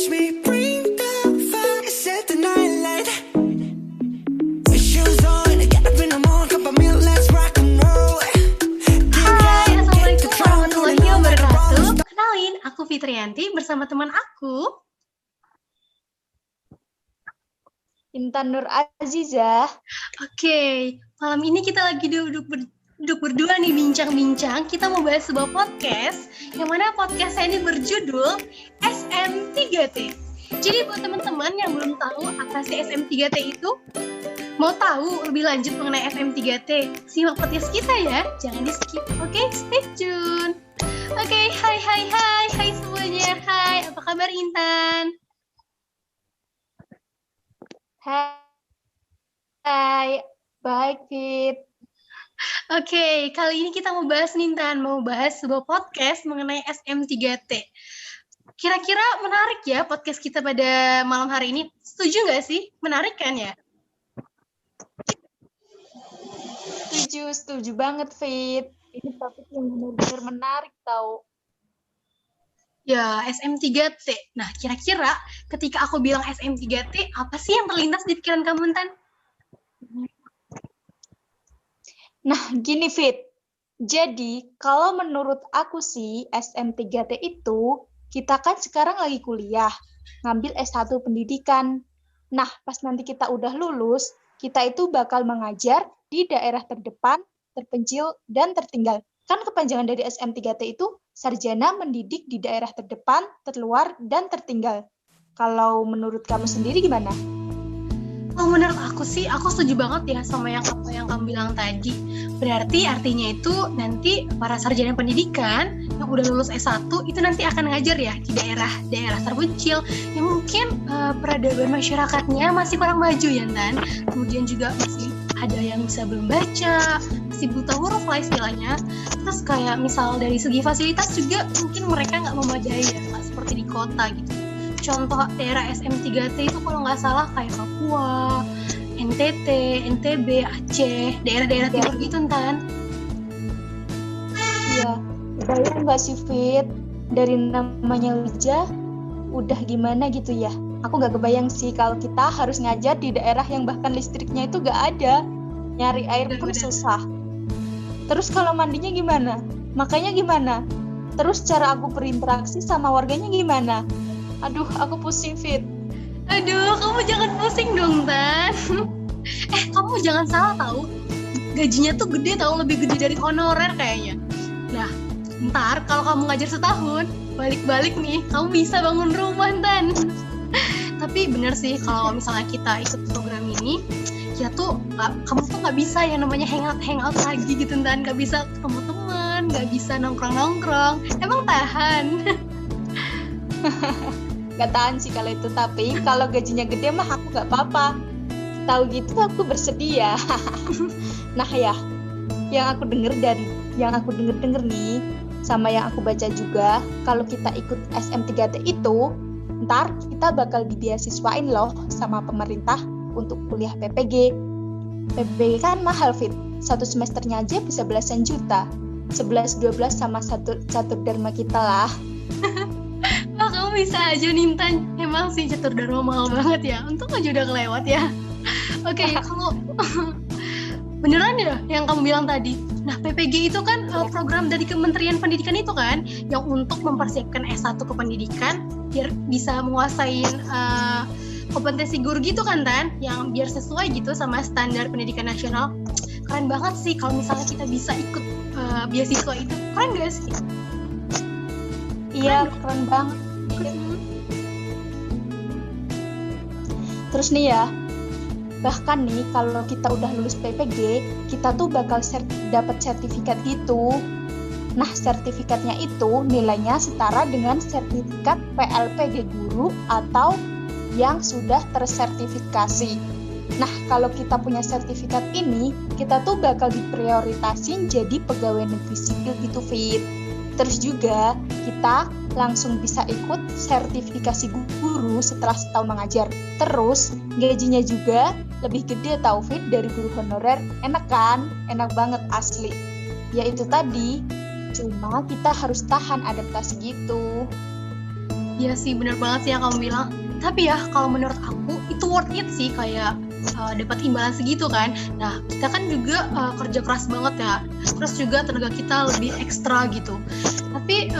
Watch me bring the fire, set the night light. Shoes on, get up in the morning, cup of milk, let's rock and roll. Hai, Assalamualaikum warahmatullahi wabarakatuh. Kenalin, aku Fitriyanti bersama teman aku. Intan Nur Azizah. Oke, malam ini kita lagi duduk berdua nih bincang-bincang. Kita mau bahas sebuah podcast, yang mana podcast ini berjudul SM3T. Jadi buat teman-teman yang belum tahu apa sih SM3T itu, mau tahu lebih lanjut mengenai SM3T, simak podcast kita ya, jangan di skip. Oke, stay tune. Oke, hai semuanya. Hai, apa kabar Intan? Hai, baik Fit. Oke, kali ini kita mau bahas nih Intan, mau bahas sebuah podcast mengenai SM3T. Kira-kira menarik ya podcast kita pada malam hari ini? Setuju nggak sih? Menarik kan ya? Setuju banget Fit. Ini topik yang benar-benar menarik tau. Ya, SM3T. Nah, kira-kira ketika aku bilang SM3T, apa sih yang terlintas di pikiran kamu, Intan? Nah, gini Fit. Jadi, kalau menurut aku sih, SM3T itu, kita kan sekarang lagi kuliah, ngambil S1 pendidikan. Nah, pas nanti kita udah lulus, kita itu bakal mengajar di daerah terdepan, terpencil, dan tertinggal. Kan kepanjangan dari SM3T itu sarjana mendidik di daerah terdepan, terluar, dan tertinggal. Kalau menurut kamu sendiri gimana? Oh, menurut aku sih, aku setuju banget ya sama apa yang kamu bilang tadi. Berarti artinya itu nanti para sarjana pendidikan yang udah lulus S1 itu nanti akan ngajar ya di daerah terpencil yang mungkin peradaban masyarakatnya masih kurang maju ya, Tan. Kemudian juga masih ada yang bisa belum baca, masih buta huruf lah istilahnya. Terus kayak misal dari segi fasilitas juga mungkin mereka nggak memadai ya, nggak seperti di kota gitu. Contoh daerah SM3T itu kalau nggak salah kayak Papua, NTT, NTB, Aceh, daerah-daerah timur gitu, Tan. Iya, bayang nggak sih Fit? Dari namanya aja udah gimana gitu ya. Aku nggak kebayang sih kalau kita harus ngajar di daerah yang bahkan listriknya itu nggak ada. Nyari air pun susah. Terus kalau mandinya gimana? Makanya gimana? Terus cara aku berinteraksi sama warganya gimana? Aduh, aku pusing Fit. Aduh, kamu jangan pusing dong, Tan. Kamu jangan salah tahu. Gajinya tuh gede tahu, lebih gede dari honorer kayaknya. Nah, ntar kalau kamu ngajar setahun, balik-balik nih, kamu bisa bangun rumah, Tan. Tapi bener sih kalau misalnya kita ikut program ini, kita tuh kamu tuh nggak bisa yang namanya hangout lagi gitu, Tan. Nggak bisa ketemu teman, nggak bisa nongkrong. Emang tahan? Gak tahan sih kalau itu, tapi kalau gajinya gede mah aku gak apa-apa. Tahu gitu aku bersedia. Nah ya, yang aku denger nih, sama yang aku baca juga, kalau kita ikut SM3T itu, ntar kita bakal dibeasiswain loh sama pemerintah untuk kuliah PPG. PPG kan mahal Fit, satu semesternya aja bisa belasan juta. 11-12 sama satu catur dharma kita lah. Wah, kamu bisa aja Nintan. Emang sih catur dharma mahal banget ya. Untung aja udah kelewat ya. Oke, kalau beneran ya yang kamu bilang tadi. Nah, PPG itu kan program dari Kementerian Pendidikan itu kan, yang untuk mempersiapkan S1 kependidikan biar bisa menguasai kompetensi guru gitu kan, Tan? Yang biar sesuai gitu sama standar pendidikan nasional. Keren banget sih kalau misalnya kita bisa ikut beasiswa itu. Keren gak sih? Iya, keren banget. Terus nih ya, bahkan nih kalau kita udah lulus PPG, kita tuh bakal dapat sertifikat gitu. Nah, sertifikatnya itu nilainya setara dengan sertifikat PLPG guru atau yang sudah tersertifikasi. Nah, kalau kita punya sertifikat ini, kita tuh bakal diprioritasin jadi pegawai negeri sipil gitu, Fit. Terus juga kita langsung bisa ikut sertifikasi guru setelah setahun mengajar. Terus gajinya juga lebih gede tau Fit dari guru honorer. Enak kan? Enak banget asli. Ya itu tadi, cuma kita harus tahan adaptasi gitu. Iya sih, bener banget sih yang kamu bilang. Tapi ya, kalau menurut aku itu worth it sih, kayak dapat imbalan segitu kan. Nah, kita kan juga kerja keras banget ya. Terus juga tenaga kita lebih ekstra gitu. Tapi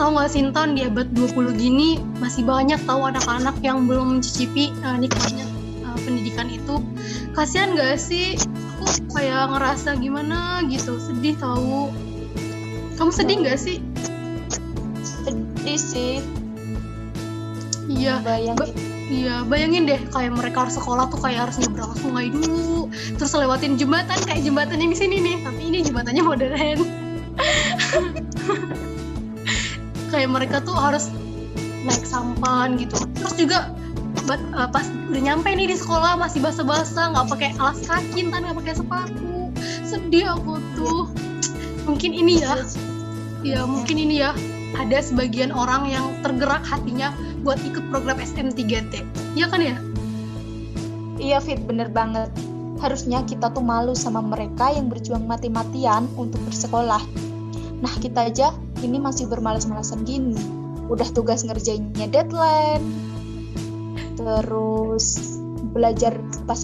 tahu nggak sih, Intan, di abad 20 gini masih banyak tahu anak-anak yang belum mencicipi nikmatnya pendidikan itu. Kasihan nggak sih? Aku kayak ngerasa gimana gitu, sedih tahu. Kamu sedih nggak sih? Sedih sih. Iya, Bayangin. iya, bayangin deh kayak mereka harus sekolah tuh kayak harus nyebrang sungai dulu, terus lewatin jembatan kayak jembatan yang di sini nih, tapi ini jembatannya modern. Kayak mereka tuh harus naik sampan gitu. Terus juga pas udah nyampe nih di sekolah masih basah-basah, nggak pakai alas kaki, nggak pakai sepatu. Sedih aku tuh. Mungkin ini ya mungkin ini ya. Ada sebagian orang yang tergerak hatinya buat ikut program SM3T. Iya kan ya? Iya Fit, bener banget. Harusnya kita tuh malu sama mereka yang berjuang mati-matian untuk bersekolah. Nah kita aja ini masih bermalas-malasan gini. Udah tugas ngerjainnya deadline. Terus belajar pas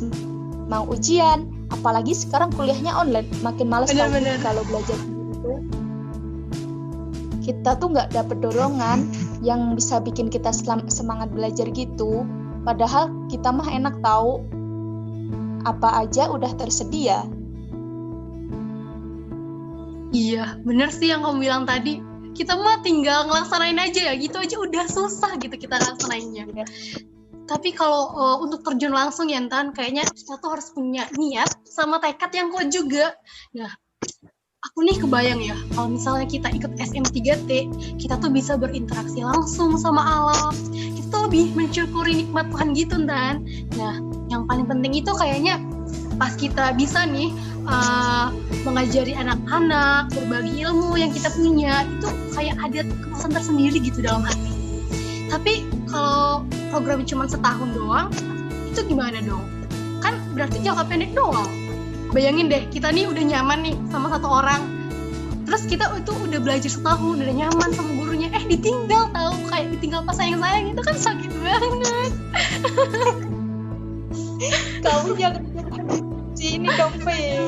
mau ujian. Apalagi sekarang kuliahnya online. Makin males kalau belajar gitu. Kita tuh nggak dapet dorongan yang bisa bikin kita semangat belajar gitu. Padahal kita mah enak tahu apa aja udah tersedia. Iya, bener sih yang kamu bilang tadi. Kita mah tinggal ngelaksanain aja ya, gitu aja udah susah gitu kita ngelaksanainnya. Ya. Tapi kalau untuk terjun langsung ya Tan, kayaknya kita tuh harus punya niat sama tekad yang kuat juga. Nah, aku nih kebayang ya, kalau misalnya kita ikut SM3T, kita tuh bisa berinteraksi langsung sama alam. Kita tuh lebih mensyukuri nikmat Tuhan gitu, Tan. Nah, yang paling penting itu kayaknya pas kita bisa nih mengajari anak-anak, berbagi ilmu yang kita punya, itu kayak ada kepuasan tersendiri gitu dalam hati. Tapi kalau programnya cuma setahun doang, itu gimana dong? Kan berarti jangka pendek doang. Bayangin deh, kita nih udah nyaman nih sama satu orang. Terus kita itu udah belajar setahun, udah nyaman sama gurunya. Ditinggal tahu, kayak ditinggal pas sayang-sayang, itu kan sakit banget. Kamu jangan sini dong, Fe.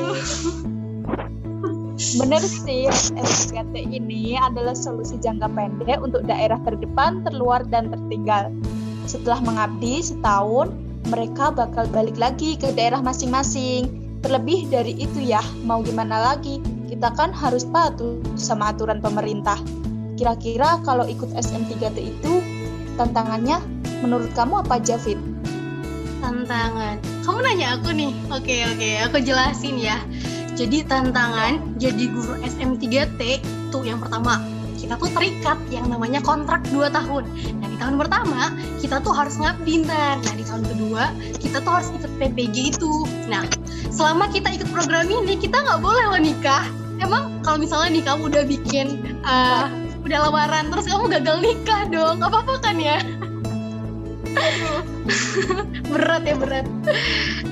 Bener sih, SM3T ini adalah solusi jangka pendek untuk daerah terdepan, terluar, dan tertinggal. Setelah mengabdi setahun, mereka bakal balik lagi ke daerah masing-masing. Terlebih dari itu ya, mau gimana lagi, kita kan harus patuh sama aturan pemerintah. Kira-kira kalau ikut SM3T itu, tantangannya menurut kamu apa aja, Fit? Tantangan? Kamu nanya aku nih? Oke, aku jelasin ya. Jadi tantangan jadi guru SM3T itu yang pertama, kita tuh terikat yang namanya kontrak 2 tahun. Nah di tahun pertama kita tuh harus ngabdi. Nah di tahun kedua kita tuh harus ikut PPG itu. Nah selama kita ikut program ini kita nggak boleh loh nikah. Emang kalau misalnya nih kamu udah bikin udah lamaran terus kamu gagal nikah dong, nggak apa-apa kan ya? berat.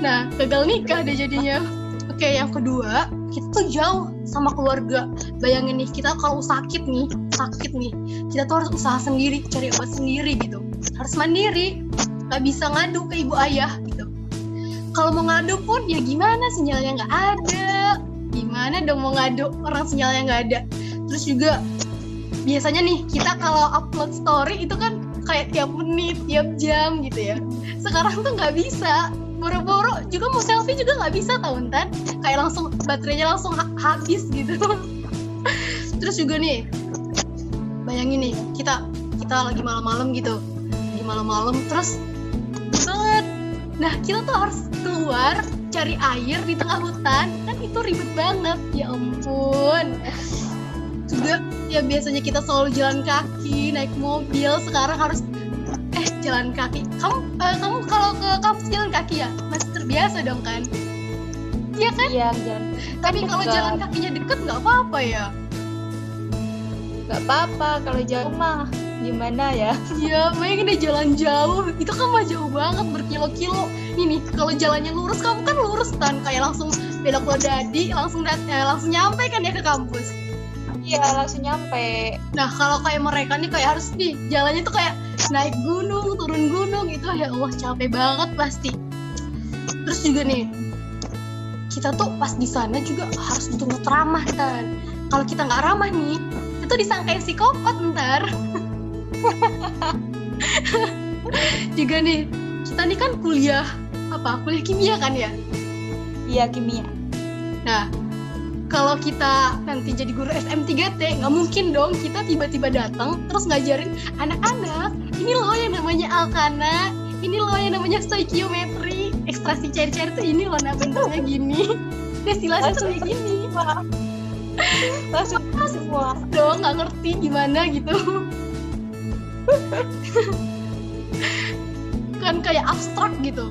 Nah gagal nikah deh jadinya. Oke, yang kedua, kita tuh jauh sama keluarga. Bayangin nih, kita kalau sakit nih, kita tuh harus usaha sendiri, cari obat sendiri gitu. Harus mandiri, nggak bisa ngadu ke ibu ayah gitu. Kalau mau ngadu pun, ya gimana, sinyalnya nggak ada. Gimana dong mau ngadu, orang sinyalnya nggak ada. Terus juga, biasanya nih, kita kalau upload story itu kan kayak tiap menit, tiap jam gitu ya. Sekarang tuh nggak bisa. Boro-boro juga mau selfie juga nggak bisa tahu Tan, kayak langsung baterainya langsung habis gitu. Terus juga nih bayangin nih kita lagi malam-malam gitu, terus banget. Nah kita tuh harus keluar cari air di tengah hutan, kan itu ribet banget, ya ampun. Juga ya biasanya kita selalu jalan kaki, naik mobil, sekarang harus jalan kaki. Kamu kalau ke kampus jalan kaki ya? Masih terbiasa dong kan? Iya kan? Iya, jalan. Tapi kalau jalan kakinya deket nggak apa-apa ya? Nggak apa-apa, kalau jauh mah gimana ya? Iya, bayangin deh jalan jauh. Itu kan mah jauh banget, berkilo-kilo. Nih, kalau jalannya lurus, kamu kan lurus Tan, kayak langsung belok Lodadi, langsung nyampe kan ya ke kampus. Iya, langsung nyampe. Nah kalau kayak mereka nih kayak harus nih jalannya tuh kayak naik gunung, turun gunung itu ya Allah capek banget pasti. Terus juga nih kita tuh pas di sana juga harus betul-betul ramah kan. Kalau kita nggak ramah nih, itu disangkain psikopat ntar. Juga nih kita nih kan kuliah kimia kan ya. Iya, kimia. Nah kalau kita nanti jadi guru SM3T, nggak mungkin dong kita tiba-tiba datang terus ngajarin anak-anak, ini loh yang namanya alkana, ini loh yang namanya stoikiometri, ekstraksi cair-cair tuh ini loh, nah bentuknya gini, destilasi tuh kayak gini. Langsung semua. Dong nggak ngerti gimana gitu. Kan kayak abstrak gitu.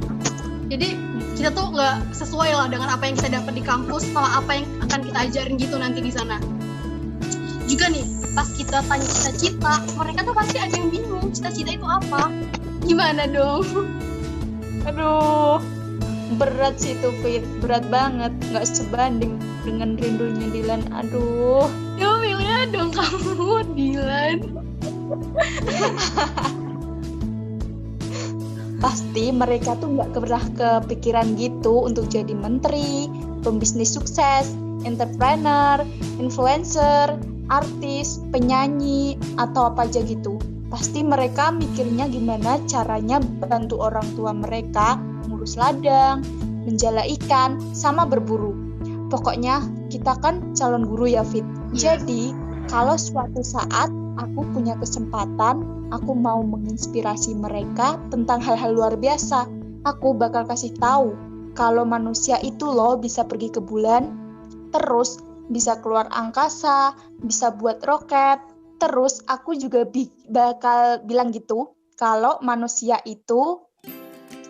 Jadi kita tuh nggak sesuai lah dengan apa yang kita dapat di kampus sama apa yang akan kita ajarin gitu nanti di sana. Juga nih pas kita tanya cita-cita, mereka tuh pasti ada yang bingung cita-cita itu apa. Gimana dong? Aduh, berat sih itu Fit, berat banget, nggak sebanding dengan rindunya Dilan. Aduh. Ya milih dong kamu Dilan. Pasti mereka tuh nggak pernah kepikiran gitu untuk jadi menteri, pembisnis sukses, entrepreneur, influencer, artis, penyanyi, atau apa aja gitu. Pasti mereka mikirnya gimana caranya bantu orang tua mereka ngurus ladang, menjala ikan, sama berburu. Pokoknya kita kan calon guru ya Fit. Jadi kalau suatu saat aku punya kesempatan, aku mau menginspirasi mereka tentang hal-hal luar biasa. Aku bakal kasih tahu kalau manusia itu loh bisa pergi ke bulan, terus bisa keluar angkasa, bisa buat roket. Terus aku juga bakal bilang gitu, kalau manusia itu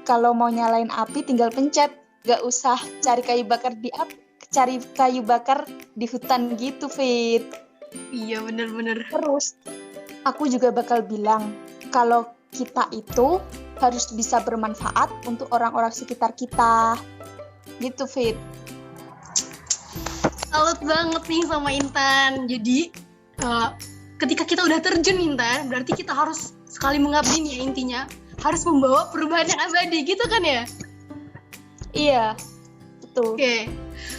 kalau mau nyalain api tinggal pencet, gak usah cari kayu bakar di hutan gitu, Fit. Iya bener-bener. Terus aku juga bakal bilang kalau kita itu harus bisa bermanfaat untuk orang-orang sekitar kita. Gitu, Fit. Salut banget nih sama Intan. Jadi ketika kita udah terjun Intan, berarti kita harus sekali mengabdi nih ya intinya. Harus membawa perubahan yang abadi gitu kan ya? Iya, betul. Oke.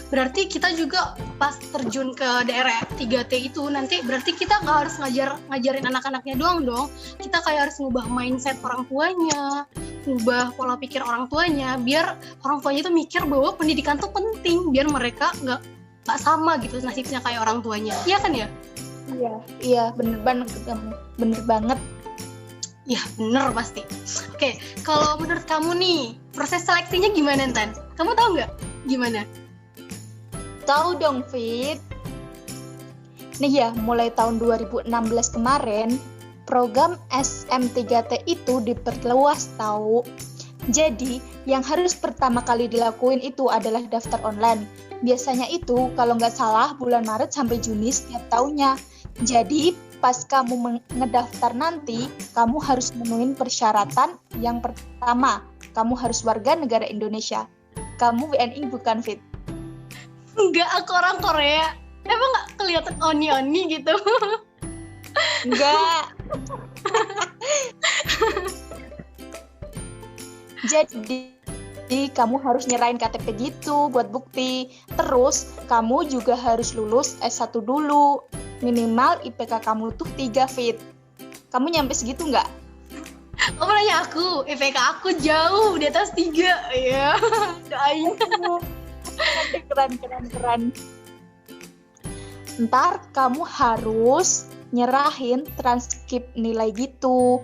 Berarti kita juga pas terjun ke daerah 3T itu nanti berarti kita nggak harus ngajarin anak-anaknya doang dong. Kita kayak harus ngubah mindset orang tuanya, ngubah pola pikir orang tuanya, biar orang tuanya itu mikir bahwa pendidikan tuh penting, biar mereka nggak sama gitu nasibnya kayak orang tuanya. Iya kan ya? Iya, bener banget. Iya, bener pasti. Oke, kalau menurut kamu nih, proses seleksinya gimana, Tan? Kamu tahu nggak gimana? Tahu dong, Fit. Nih ya, mulai tahun 2016 kemarin, program SM3T itu diperluas tahu. Jadi, yang harus pertama kali dilakuin itu adalah daftar online. Biasanya itu, kalau nggak salah, bulan Maret sampai Juni setiap tahunnya. Jadi, pas kamu ngedaftar nanti, kamu harus memenuhi persyaratan. Yang pertama, kamu harus warga negara Indonesia. Kamu WNI bukan, Fit? Enggak, aku orang Korea. Emang nggak kelihatan oni-oni gitu? Enggak. Jadi kamu harus nyerahin KTP gitu buat bukti. Terus kamu juga harus lulus S1 dulu. Minimal IPK kamu tuh 3, Fit. Kamu nyampe segitu nggak? Kamu nanya aku, IPK aku jauh di atas 3. Ya, doain. Keren. Ntar kamu harus nyerahin transkrip nilai gitu.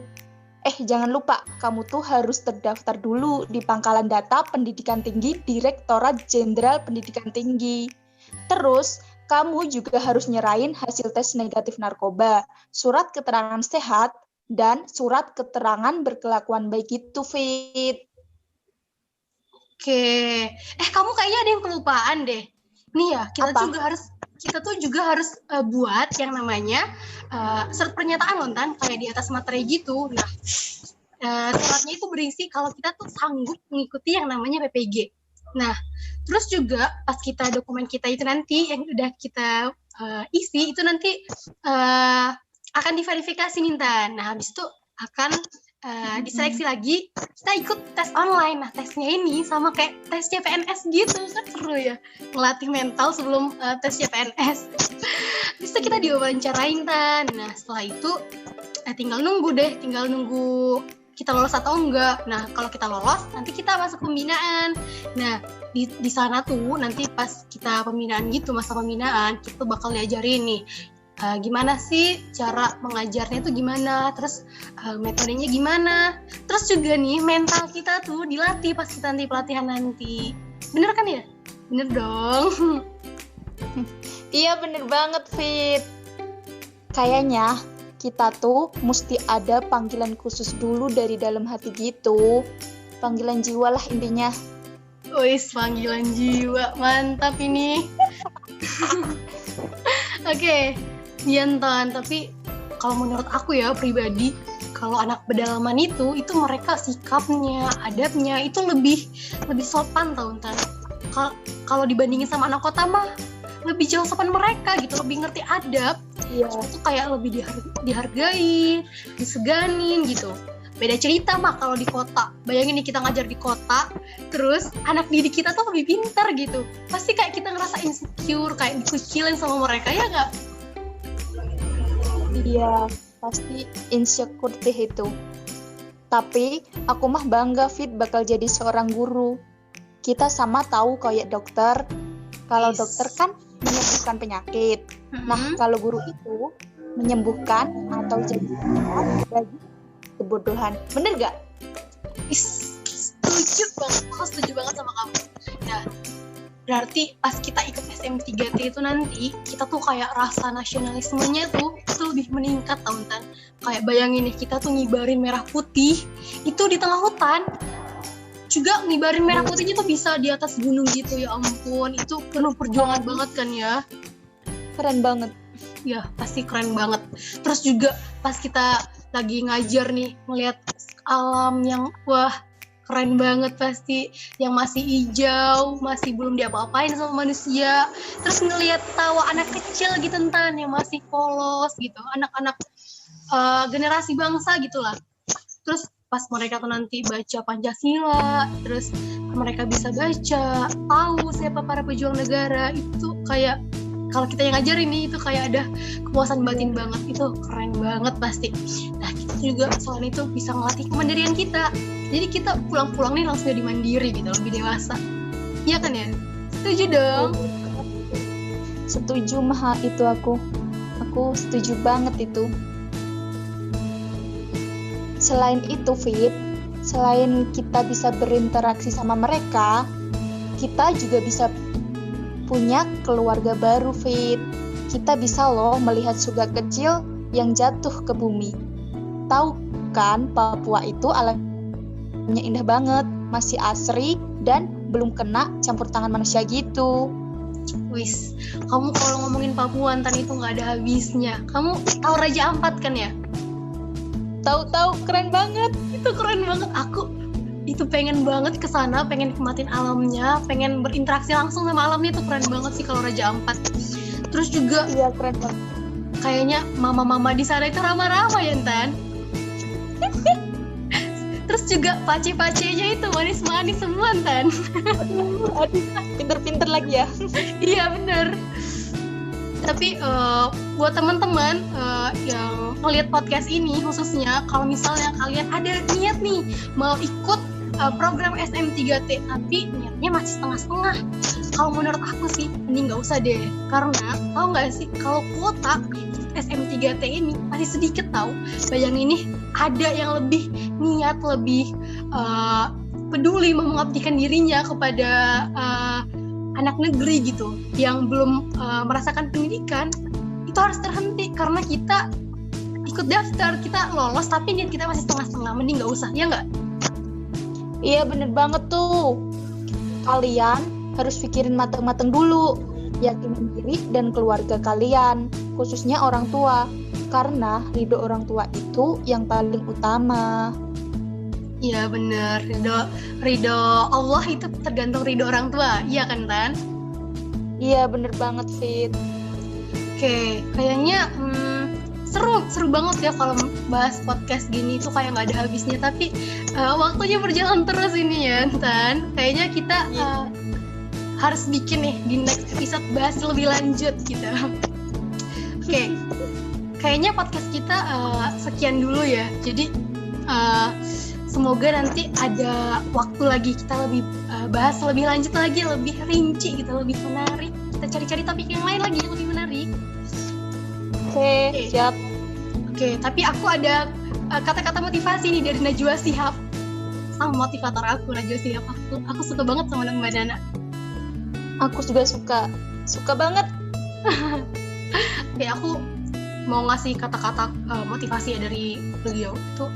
Jangan lupa, kamu tuh harus terdaftar dulu di Pangkalan Data Pendidikan Tinggi Direktorat Jenderal Pendidikan Tinggi. Terus, kamu juga harus nyerahin hasil tes negatif narkoba, surat keterangan sehat, dan surat keterangan berkelakuan baik itu, Fit. Oke. Kamu kayaknya ada yang kelupaan deh. Nih ya, kita tuh juga harus buat yang namanya surat pernyataan loh, Tan, kayak di atas materai gitu. Nah, suratnya itu berisi kalau kita tuh sanggup mengikuti yang namanya PPG. Nah, terus juga pas dokumen kita itu nanti yang udah kita isi itu nanti akan diverifikasi nih Tan. Nah habis itu akan diseleksi lagi, kita ikut tes online. Nah tesnya ini sama kayak tes CPNS gitu, kan seru ya, ngelatih mental sebelum tes CPNS. Habis itu kita diwawancarain Tan. Nah setelah itu tinggal nunggu kita lolos atau enggak. Nah kalau kita lolos nanti kita masuk pembinaan. Nah di sana tuh nanti pas kita pembinaan gitu, masa pembinaan kita tuh bakal diajarin nih gimana sih cara mengajarnya tuh gimana, terus metodenya gimana, terus juga nih mental kita tuh dilatih pas kita nanti pelatihan nanti. Bener kan ya? Bener dong. Iya bener banget Fit. Kayaknya kita tuh mesti ada panggilan khusus dulu dari dalam hati gitu. Panggilan jiwa lah intinya. Wis, panggilan jiwa, mantap ini. Oke, Diantan, tapi kalau menurut aku ya pribadi, kalau anak pedalaman itu mereka sikapnya, adatnya itu lebih sopan tau Tan. Kalau dibandingin sama anak kota mah lebih jauh sopan mereka gitu, lebih ngerti adab. Iya. Itu kayak lebih dihargai, diseganin gitu. Beda cerita mah kalau di kota. Bayangin nih kita ngajar di kota, terus anak didik kita tuh lebih pintar gitu. Pasti kayak kita ngerasa insecure, kayak dikucilin sama mereka, ya nggak? Iya, pasti insecure deh itu. Tapi aku mah bangga Fit bakal jadi seorang guru. Kita sama tahu kayak dokter. Kalau dokter kan menyembuhkan penyakit. Nah, kalau guru itu menyembuhkan atau jadi bagi kebodohan. Bener gak? Setuju banget. Aku setuju banget sama kamu. Nah, berarti pas kita ikut SM3T itu nanti, kita tuh kayak rasa nasionalismenya tuh lebih meningkat tau Tan. Kayak bayangin nih, kita tuh ngibarin merah putih itu di tengah hutan. Juga ngibarin merah putihnya tuh bisa di atas gunung gitu, ya ampun. Itu penuh perjuangan banget kan ya. Keren banget. Ya, pasti keren banget. Terus juga pas kita lagi ngajar nih, ngeliat alam yang wah keren banget pasti, yang masih hijau, masih belum diapa-apain sama manusia. Terus ngeliat tawa anak kecil gitu Tan, yang masih polos gitu, anak-anak generasi bangsa gitulah. Terus pas mereka tuh nanti baca Pancasila, terus mereka bisa baca, tahu siapa para pejuang negara, itu kayak kalau kita yang ngajar ini itu kayak ada kepuasan batin banget, itu keren banget pasti. Nah kita juga selain itu bisa ngelatih kemandirian kita, jadi kita pulang-pulang nih langsung jadi mandiri gitu, lebih dewasa. Iya kan ya? Setuju dong? Setuju mah itu aku setuju banget itu. Selain itu Fit, selain kita bisa berinteraksi sama mereka, kita juga bisa punya keluarga baru Fit. Kita bisa loh melihat surga kecil yang jatuh ke bumi. Tahu kan Papua itu alamnya indah banget, masih asri dan belum kena campur tangan manusia gitu. Wis, kamu kalau ngomongin Papua Tan itu nggak ada habisnya. Kamu tahu Raja Ampat kan ya? Tahu, keren banget. Itu keren banget. Aku itu pengen banget ke sana, pengen nikmatin alamnya, pengen berinteraksi langsung sama alamnya. Itu keren banget sih kalau Raja Ampat. Terus juga iya keren banget. Kayaknya mama-mama di sana itu ramah-ramah ya Tan. Terus juga pace-pacenya itu manis-manis semua Tan. Aduh, pinter-pinter lagi ya. Iya bener. Tapi buat teman-teman yang ngeliat podcast ini khususnya, kalau misalnya kalian ada niat nih mau ikut program SM3T tapi niatnya masih setengah-setengah, kalau menurut aku sih mending nggak usah deh. Karena tahu nggak sih kalau kuota SM3T ini masih sedikit tahu. Bayangin nih ada yang lebih niat, lebih peduli mau mengabdikan dirinya kepada anak negeri gitu yang belum merasakan pendidikan, itu harus terhenti karena kita ikut daftar, kita lolos tapi niat kita masih setengah-setengah. Mending nggak usah, ya nggak? Iya bener banget tuh. Kalian harus pikirin matang-matang dulu, yakinin diri dan keluarga kalian, khususnya orang tua, karena ridho orang tua itu yang paling utama. Iya bener, ridho Allah itu tergantung ridho orang tua, iya kan Tan? Iya bener banget Fit. Oke, kayaknya seru banget ya kalau bahas podcast gini tuh kayak nggak ada habisnya. Tapi waktunya berjalan terus ini ya, Tan. Kayaknya kita harus bikin nih di next episode bahas lebih lanjut gitu. Oke, kayaknya podcast kita sekian dulu ya. Jadi semoga nanti ada waktu lagi kita lebih bahas lebih lanjut lagi, lebih rinci gitu, lebih menarik. Kita cari-cari topik yang lain lagi yang lebih menarik. Oke, siap. Oke, tapi aku ada kata-kata motivasi nih dari Najwa Shihab. Sang motivator aku, Najwa Shihab. Aku suka banget sama Mbak Nana. Aku juga suka banget. Oke, aku mau ngasih kata-kata motivasi ya dari beliau. Itu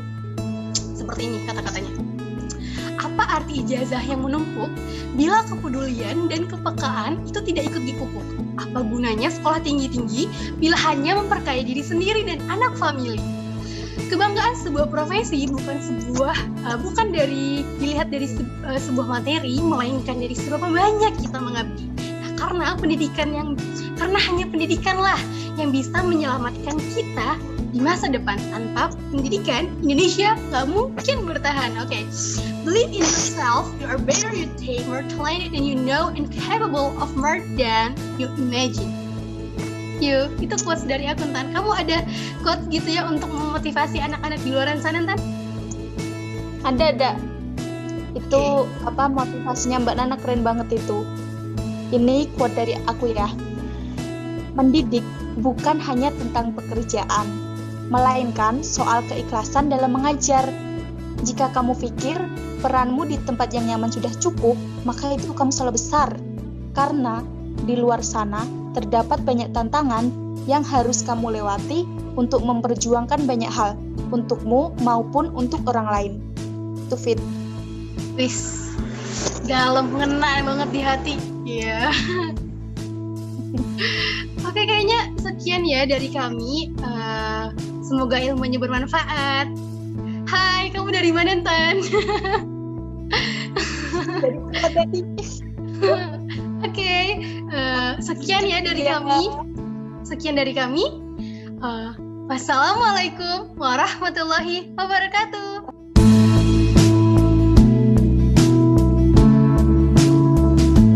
seperti ini kata-katanya. Apa arti ijazah yang menumpuk bila kepedulian dan kepekaan itu tidak ikut dipupuk? Apa gunanya sekolah tinggi-tinggi bila hanya memperkaya diri sendiri dan anak famili? Kebanggaan sebuah profesi bukan dari dilihat dari sebuah materi, melainkan dari seberapa banyak kita mengabdi. Nah, karena hanya pendidikanlah yang bisa menyelamatkan kita di masa depan. Tanpa pendidikan, Indonesia nggak mungkin bertahan. Oke. Believe in yourself, you are better, you take more talented than you know, and capable of more than you imagine. Itu quotes dari aku, Tan. Kamu ada quotes gitu ya untuk memotivasi anak-anak di luar sana, Tan? Ada. Itu motivasinya Mbak Nana keren banget itu. Ini quote dari aku ya. Mendidik bukan hanya tentang pekerjaan, melainkan soal keikhlasan dalam mengajar. Jika kamu pikir peranmu di tempat yang nyaman sudah cukup, maka itu kamu salah besar. Karena di luar sana terdapat banyak tantangan yang harus kamu lewati untuk memperjuangkan banyak hal, untukmu maupun untuk orang lain. Itu Fit. Wis, dalam ngena banget di hati. Iya. Oke, kayaknya sekian ya dari kami. Semoga ilmunya bermanfaat. Hai, kamu dari mana, Tan? Dari Oke, sekian ya dari kami. Sekian dari kami. Wassalamualaikum warahmatullahi wabarakatuh.